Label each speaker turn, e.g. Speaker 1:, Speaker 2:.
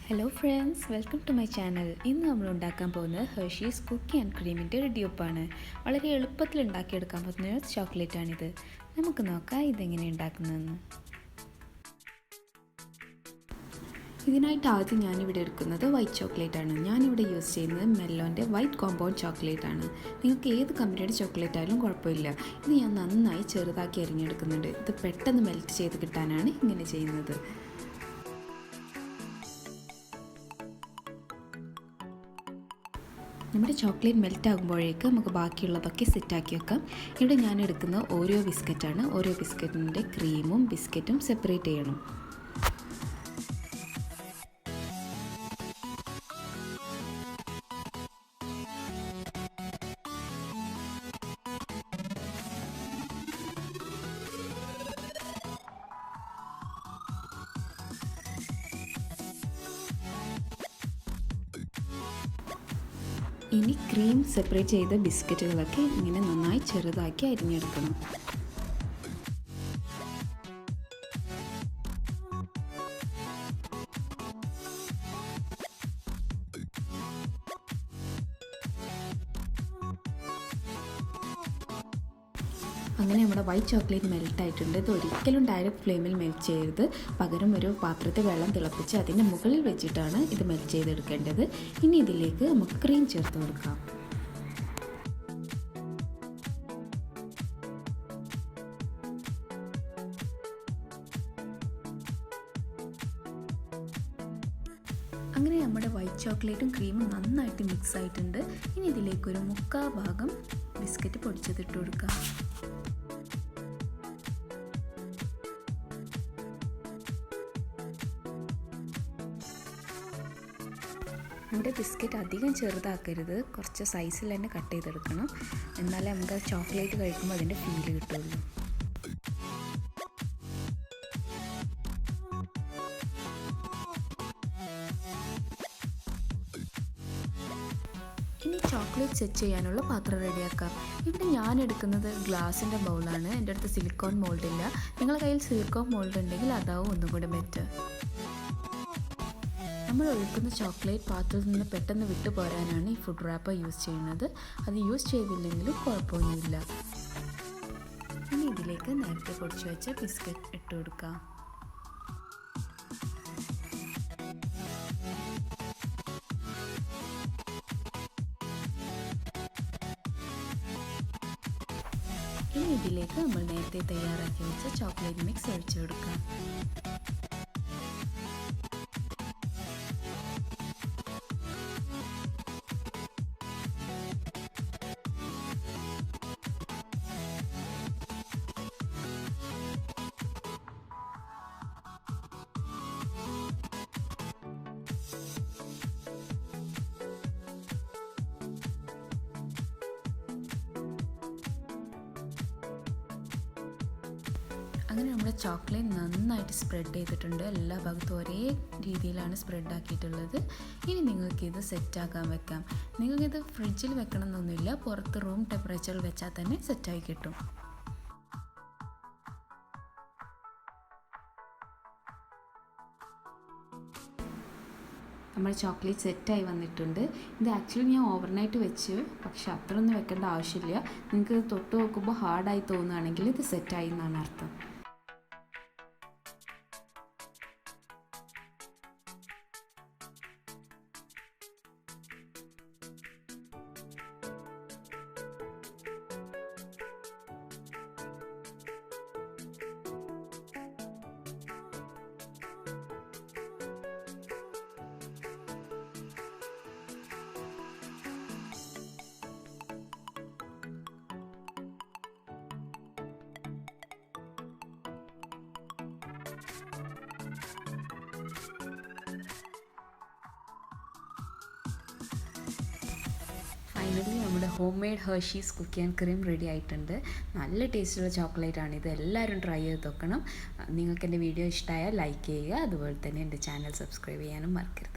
Speaker 1: Hello friends, welcome to my channel. ഇന്ന് നമ്മൾ ഉണ്ടാക്കാൻ പോകുന്നത് ഹെർഷീസ് കുക്കി ആൻഡ് ക്രീമിൻ്റെ റെഡിയൊപ്പാണ്. വളരെ എളുപ്പത്തിൽ ഉണ്ടാക്കിയെടുക്കാൻ പറ്റുന്ന ഒരു ചോക്ലേറ്റാണിത്. നമുക്ക് നോക്കാം ഇതെങ്ങനെ ഉണ്ടാക്കുന്നതെന്ന്. ഇതിനായിട്ട് ആദ്യം ഞാനിവിടെ എടുക്കുന്നത് വൈറ്റ് ചോക്ലേറ്റാണ്. ഞാനിവിടെ യൂസ് ചെയ്യുന്നത് മെല്ലോൻ്റെ വൈറ്റ് കോമ്പൗണ്ട് ചോക്ലേറ്റാണ്. നിങ്ങൾക്ക് ഏത് കമ്പനിയുടെ ചോക്ലേറ്റ് ആയാലും കുഴപ്പമില്ല. ഇത് ഞാൻ നന്നായി ചെറുതാക്കി അരിഞ്ഞെടുക്കുന്നുണ്ട്. ഇത് പെട്ടെന്ന് മെൽറ്റ് ചെയ്ത് കിട്ടാനാണ് ഇങ്ങനെ ചെയ്യുന്നത്. നമ്മുടെ ചോക്ലേറ്റ് മെൽറ്റ് ആകുമ്പോഴേക്ക് നമുക്ക് ബാക്കിയുള്ളതൊക്കെ സെറ്റാക്കി വെക്കാം. ഇവിടെ ഞാൻ എടുക്കുന്ന ഓരോ ബിസ്ക്കറ്റാണ്. ഓരോ ബിസ്ക്കറ്റിൻ്റെ ക്രീമും ബിസ്ക്കറ്റും സെപ്പറേറ്റ് ചെയ്യണം. ഇനി ക്രീം സെപ്പറേറ്റ് ചെയ്ത ബിസ്ക്കറ്റുകളൊക്കെ ഇങ്ങനെ നന്നായി ചെറുതാക്കി അരിഞ്ഞെടുക്കണം. അങ്ങനെ നമ്മുടെ വൈറ്റ് ചോക്ലേറ്റ് മെൽറ്റ് ആയിട്ടുണ്ട്. ഇത് ഒരിക്കലും ഡയറക്റ്റ് ഫ്ലെയിമിൽ മെൽറ്റ് ചെയ്യരുത്. പകരം ഒരു പാത്രത്തിൽ വെള്ളം തിളപ്പിച്ച് അതിൻ്റെ മുകളിൽ വെച്ചിട്ടാണ് ഇത് മെൽറ്റ് ചെയ്തെടുക്കേണ്ടത്. ഇനി ഇതിലേക്ക് നമുക്ക് ക്രീം ചേർത്ത് കൊടുക്കാം. അങ്ങനെ നമ്മുടെ വൈറ്റ് ചോക്ലേറ്റും ക്രീമും നന്നായിട്ട് മിക്സ് ആയിട്ടുണ്ട്. ഇനി ഇതിലേക്കൊരു 3/4 ഭാഗം ബിസ്ക്കറ്റ് പൊടിച്ചതിട്ട് കൊടുക്കാം. നമ്മുടെ ബിസ്ക്കറ്റ് അധികം ചെറുതാക്കരുത്, കുറച്ച് സൈസിൽ തന്നെ കട്ട് ചെയ്തെടുക്കണം. എന്നാലേ നമുക്ക് ചോക്ലേറ്റ് കഴിക്കുമ്പോൾ അതിൻ്റെ ഫീല് കിട്ടുള്ളൂ. ഇനി ചോക്ലേറ്റ് സെറ്റ് ചെയ്യാനുള്ള പാത്രം റെഡിയാക്കാം. ഇവിടെ ഞാൻ എടുക്കുന്നത് ഗ്ലാസിൻ്റെ ബൗളാണ്. എൻ്റെ അടുത്ത് സിലിക്കോൺ മോൾഡ് ഇല്ല. നിങ്ങളുടെ കയ്യിൽ സിലിക്കോൺ മോൾഡ് ഉണ്ടെങ്കിൽ അതാവും ഒന്നും കൂടെ ബെറ്റർ. നമ്മൾ ഒഴിക്കുന്ന ചോക്ലേറ്റ് പാത്രത്തിൽ നിന്ന് പെട്ടെന്ന് വിട്ടു പോരാനാണ് ഈ ഫുഡ് റാപ്പർ യൂസ് ചെയ്യുന്നത്. അത് യൂസ് ചെയ്തില്ലെങ്കിലും കുഴപ്പമൊന്നുമില്ല. ഇനി ഇതിലേക്ക് നേരത്തെ പൊടിച്ചു വെച്ച ബിസ്ക്കറ്റ് ഇട്ട് കൊടുക്കാം. ഇനി ഇതിലേക്ക് നമ്മൾ നേരത്തെ തയ്യാറാക്കി വെച്ച ചോക്ലേറ്റ് മിക്സ് ഒഴിച്ചു കൊടുക്കാം. അങ്ങനെ നമ്മുടെ ചോക്ലേറ്റ് നന്നായിട്ട് സ്പ്രെഡ് ചെയ്തിട്ടുണ്ട്. എല്ലാ ഭാഗത്തും ഒരേ രീതിയിലാണ് സ്പ്രെഡ് ആക്കിയിട്ടുള്ളത്. ഇനി നിങ്ങൾക്കിത് സെറ്റാക്കാൻ വെക്കാം. നിങ്ങൾക്കിത് ഫ്രിഡ്ജിൽ വെക്കണം എന്നൊന്നുമില്ല, പുറത്ത് റൂം ടെമ്പറേച്ചറിൽ വെച്ചാൽ തന്നെ സെറ്റായി കിട്ടും. നമ്മുടെ ചോക്ലേറ്റ് സെറ്റായി വന്നിട്ടുണ്ട്. ഇത് ആക്ച്വലി ഞാൻ ഓവർനൈറ്റ് വെച്ച്, പക്ഷെ അത്രയൊന്നും വെക്കേണ്ട ആവശ്യമില്ല. നിങ്ങൾക്ക് തൊട്ട് നോക്കുമ്പോൾ ഹാർഡായി തോന്നുകയാണെങ്കിൽ ഇത് സെറ്റായി എന്നാണ് അർത്ഥം. ഫൈനലി നമ്മുടെ home made Hershey's cookie and cream ready ആയിട്ടുണ്ട്. നല്ല ടേസ്റ്റുള്ള ചോക്ലേറ്റാണ് ഇത്. എല്ലാവരും ട്രൈ ചെയ്ത് നോക്കണം. നിങ്ങൾക്ക് എൻ്റെ വീഡിയോ ഇഷ്ടമായാൽ ലൈക്ക് ചെയ്യുക. അതുപോലെ തന്നെ എൻ്റെ ചാനൽ സബ്സ്ക്രൈബ് ചെയ്യാനും മറക്കരുത്.